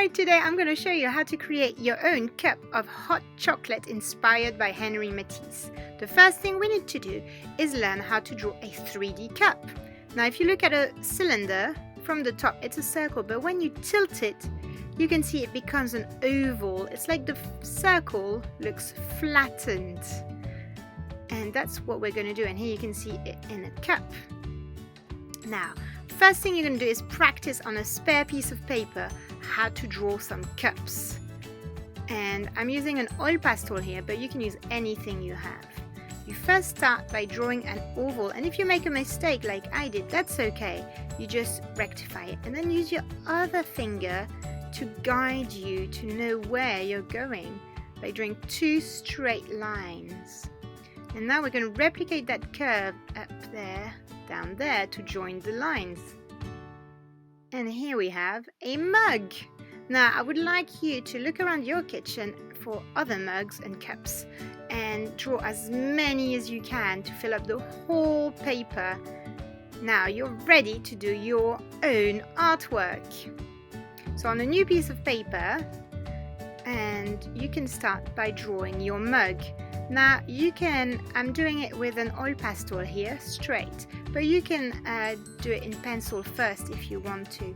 Alright, today I'm going to show you how to create your own cup of hot chocolate inspired by Henri Matisse. The first thing we need to do is learn how to draw a 3D cup. Now if you look at a cylinder, from the top it's a circle, but when you tilt it, you can see it becomes an oval. It's like the circle looks flattened. And that's what we're going to do, and here you can see it in a cup. Now, first thing you're going to do is practice on a spare piece of paper how to draw some cups. And I'm using an oil pastel here, but you can use anything you have. You first start by drawing an oval, and if you make a mistake like I did, that's okay. You just rectify it, and then use your other finger to guide you to know where you're going by drawing 2 straight lines. And now we're going to replicate that curve up there, down there, to join the lines. And here we have a mug. Now I would like you to look around your kitchen for other mugs and cups and draw as many as you can to fill up the whole paper. Now you're ready to do your own artwork. So on a new piece of paper, and you can start by drawing your mug. Now you can, I'm doing it with an oil pastel here, straight, but you can do it in pencil first if you want to.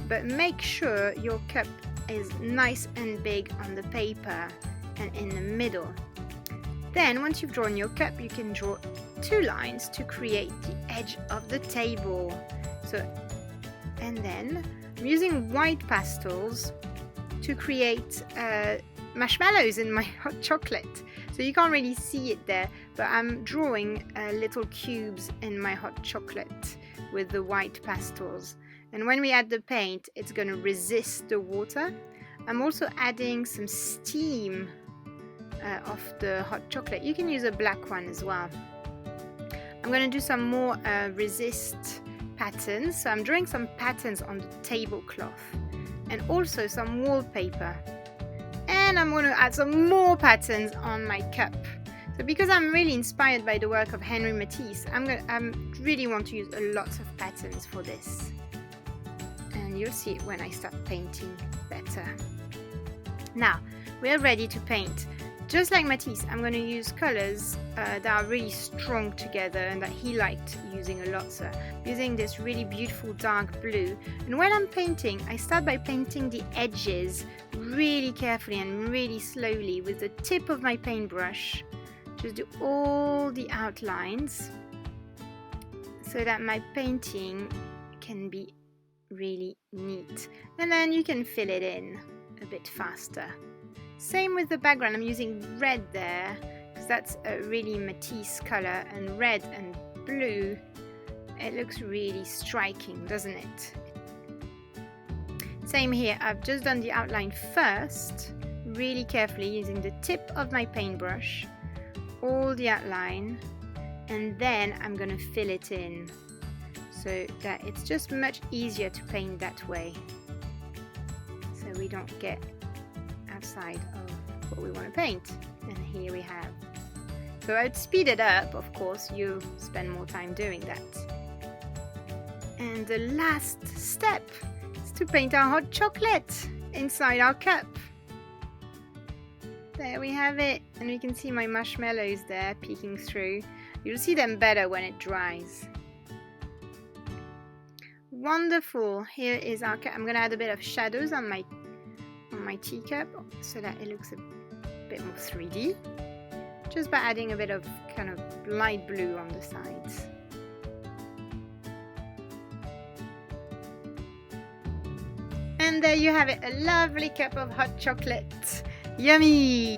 But make sure your cup is nice and big on the paper and in the middle. Then once you've drawn your cup, you can draw 2 lines to create the edge of the table. And then I'm using white pastels to create marshmallows in my hot chocolate. So you can't really see it there, but I'm drawing little cubes in my hot chocolate with the white pastels. And when we add the paint, it's going to resist the water. I'm also adding some steam of the hot chocolate. You can use a black one as well. I'm going to do some more resist patterns. So I'm drawing some patterns on the tablecloth and also some wallpaper. And I'm going to add some more patterns on my cup. So because I'm really inspired by the work of Henri Matisse, I really want to use a lot of patterns for this. And you'll see it when I start painting better. Now, we're ready to paint. Just like Matisse, I'm going to use colors that are really strong together and that he liked using a lot. So I'm using this really beautiful dark blue. And when I'm painting, I start by painting the edges really carefully and really slowly with the tip of my paintbrush. Just do all the outlines so that my painting can be really neat. And then you can fill it in a bit faster. Same with the background. I'm using red there because that's a really Matisse color, and red and blue, it looks really striking, doesn't it? Same here. I've just done the outline first, really carefully using the tip of my paintbrush, all the outline, and then I'm going to fill it in so that it's just much easier to paint that way, so we don't get outside of what we want to paint. And here we have. So I'd speed it up, of course, you spend more time doing that. And the last step is to paint our hot chocolate inside our cup. There we have it, and we can see my marshmallows there peeking through. You'll see them better when it dries. Wonderful. Here is our cup. I'm going to add a bit of shadows on my teacup so that it looks a bit more 3D, just by adding a bit of kind of light blue on the sides. And there you have it, a lovely cup of hot chocolate. Yummy!